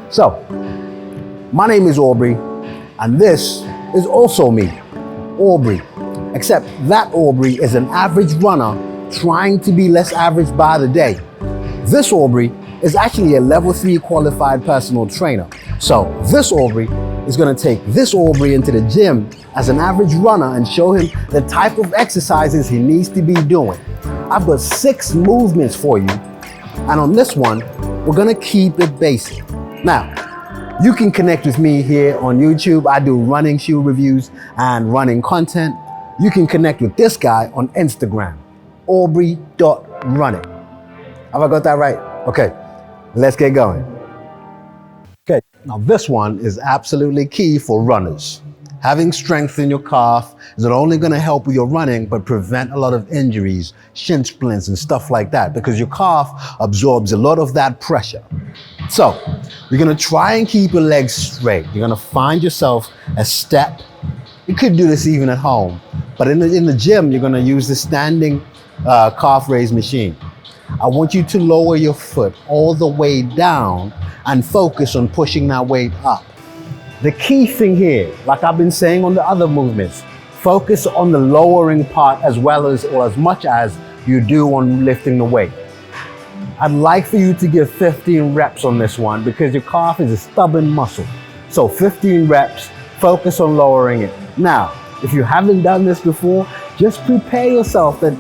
So, my name is Aubrey, and this is also me, Aubrey. Except that Aubrey is an average runner trying to be less average by the day. This Aubrey is actually a level 3 qualified personal trainer. So this Aubrey is going to take this Aubrey into the gym as an average runner and show him the type of exercises he needs to be doing. I've got 6 movements for you, and on this one, we're going to keep it basic. Now, you can connect with me here on YouTube. I do running shoe reviews and running content. You can connect with this guy on Instagram, aubrey.running. Have I got that right? Okay, let's get going. Okay, now this one is absolutely key for runners. Having strength in your calf is not only going to help with your running, but prevent a lot of injuries, shin splints and stuff like that, because your calf absorbs a lot of that pressure. So you're going to try and keep your legs straight. You're going to find yourself a step. You could do this even at home, but in the gym, you're going to use the standing calf raise machine. I want you to lower your foot all the way down and focus on pushing that weight up. The key thing here, like I've been saying on the other movements, focus on the lowering part as well as, or as much as you do on lifting the weight. I'd like for you to give 15 reps on this one because your calf is a stubborn muscle. So 15 reps, focus on lowering it. Now, if you haven't done this before, just prepare yourself that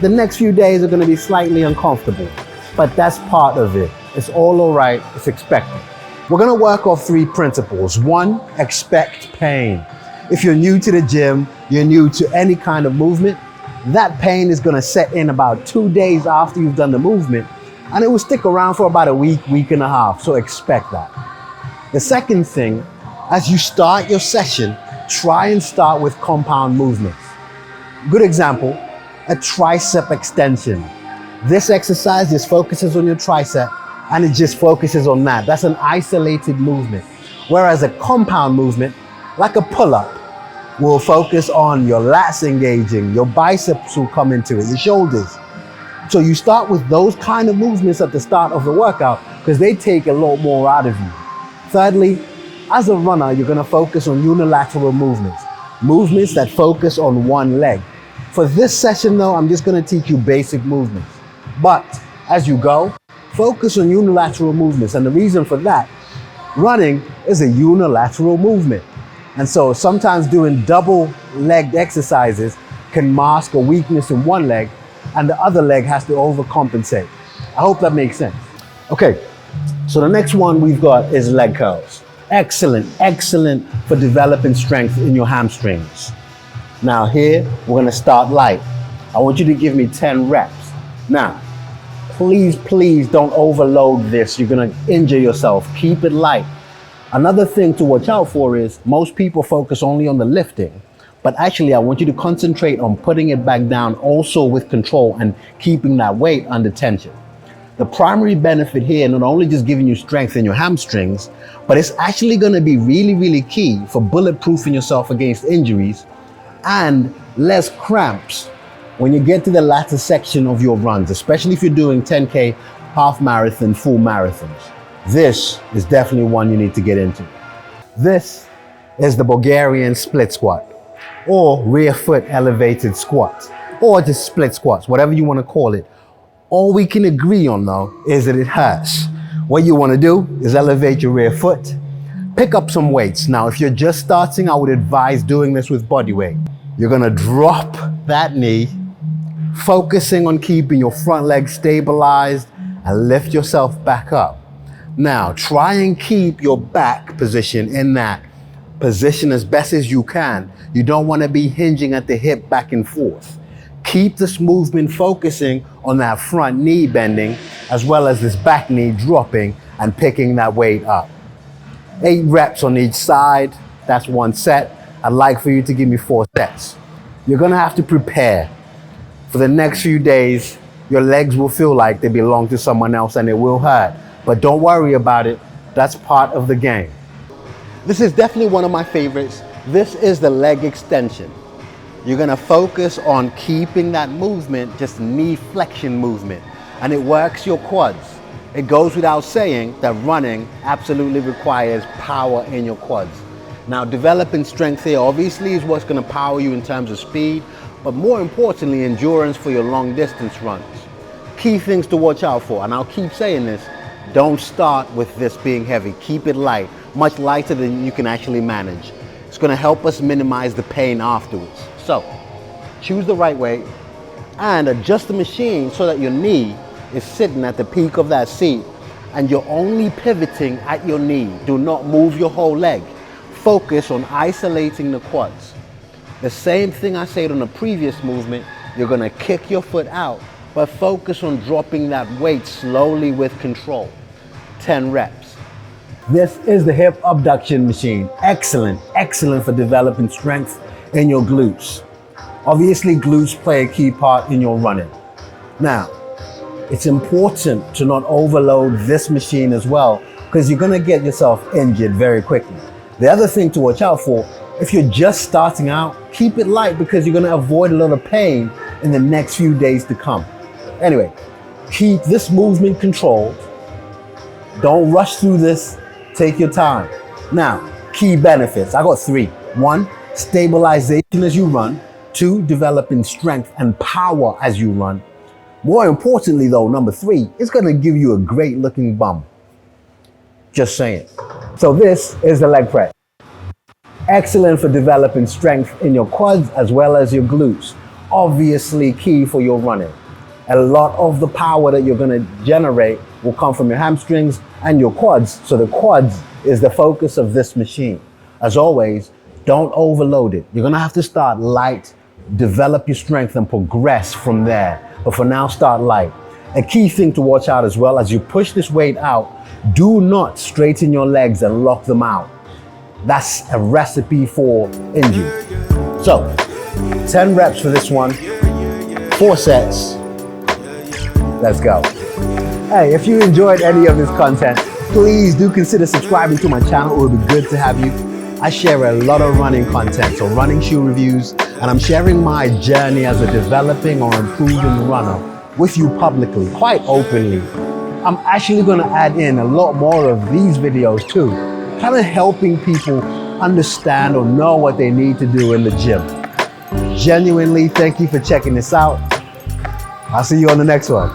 the next few days are going to be slightly uncomfortable, but that's part of it. It's all right, it's expected. We're going to work off 3 principles. 1, expect pain. If you're new to the gym, you're new to any kind of movement, that pain is going to set in about 2 days after you've done the movement, and it will stick around for about a week, week and a half, so expect that. The second thing, as you start your session, try and start with compound movements. Good example, a tricep extension. This exercise just focuses on your tricep and it just focuses on that. That's an isolated movement. Whereas a compound movement, like a pull-up, will focus on your lats engaging, your biceps will come into it, your shoulders. So you start with those kind of movements at the start of the workout because they take a lot more out of you. Thirdly, as a runner, you're going to focus on unilateral movements, movements that focus on one leg. For this session though, I'm just going to teach you basic movements. But as you go, focus on unilateral movements. And the reason for that, running is a unilateral movement. And so sometimes doing double-legged exercises can mask a weakness in one leg and the other leg has to overcompensate. I hope that makes sense. Okay, so the next one we've got is leg curls. Excellent, excellent for developing strength in your hamstrings. Now here, we're gonna start light. I want you to give me 10 reps. Now, please don't overload this. You're gonna injure yourself. Keep it light. Another thing to watch out for is most people focus only on the lifting, but actually I want you to concentrate on putting it back down also with control and keeping that weight under tension. The primary benefit here, not only just giving you strength in your hamstrings, but it's actually gonna be really key for bulletproofing yourself against injuries and less cramps when you get to the latter section of your runs, especially if you're doing 10K, half marathon, full marathons. This is definitely one you need to get into. This is the Bulgarian split squat, or rear foot elevated squat, or just split squats, whatever you want to call it. All we can agree on though is that it hurts. What you want to do is elevate your rear foot, pick up some weights. Now, if you're just starting, I would advise doing this with body weight. You're going to drop that knee, focusing on keeping your front leg stabilized and lift yourself back up. Now, try and keep your back position in that position as best as you can. You don't want to be hinging at the hip back and forth. Keep this movement focusing on that front knee bending as well as this back knee dropping and picking that weight up. 8 reps on each side. That's 1 set. I'd like for you to give me 4 sets. You're going to have to prepare. For the next few days, your legs will feel like they belong to someone else and it will hurt. But don't worry about it. That's part of the game. This is definitely one of my favorites. This is the leg extension. You're gonna focus on keeping that movement, just knee flexion movement, and it works your quads. It goes without saying that running absolutely requires power in your quads. Now, developing strength here obviously is what's going to power you in terms of speed, but more importantly, endurance for your long distance runs. Key things to watch out for, and I'll keep saying this, don't start with this being heavy. Keep it light, much lighter than you can actually manage. It's going to help us minimize the pain afterwards. So, choose the right weight and adjust the machine so that your knee is sitting at the peak of that seat and you're only pivoting at your knee. Do not move your whole leg. Focus on isolating the quads. The same thing I said on the previous movement, you're going to kick your foot out, but focus on dropping that weight slowly with control. 10 reps. This is the hip abduction machine. Excellent, excellent for developing strength in your glutes. Obviously, glutes play a key part in your running. Now, it's important to not overload this machine as well, because you're going to get yourself injured very quickly. The other thing to watch out for, if you're just starting out, keep it light because you're going to avoid a lot of pain in the next few days to come. Anyway, keep this movement controlled. Don't rush through this. Take your time. Now, key benefits. I got 3. 1, stabilization as you run. 2, developing strength and power as you run. More importantly though, number 3, it's going to give you a great looking bum. Just saying. So this is the leg press. Excellent for developing strength in your quads as well as your glutes. Obviously key for your running. A lot of the power that you're going to generate will come from your hamstrings and your quads. So the quads is the focus of this machine. As always, don't overload it. You're going to have to start light, develop your strength and progress from there. But for now, start light. A key thing to watch out as well, as you push this weight out, do not straighten your legs and lock them out. That's a recipe for injury. So, 10 reps for this one, 4 sets. Let's go. Hey, if you enjoyed any of this content, please do consider subscribing to my channel. It would be good to have you. I share a lot of running content, so running shoe reviews, and I'm sharing my journey as a developing or improving runner with you publicly, quite openly. I'm actually going to add in a lot more of these videos too, kind of helping people understand or know what they need to do in the gym. Genuinely, thank you for checking this out. I'll see you on the next one.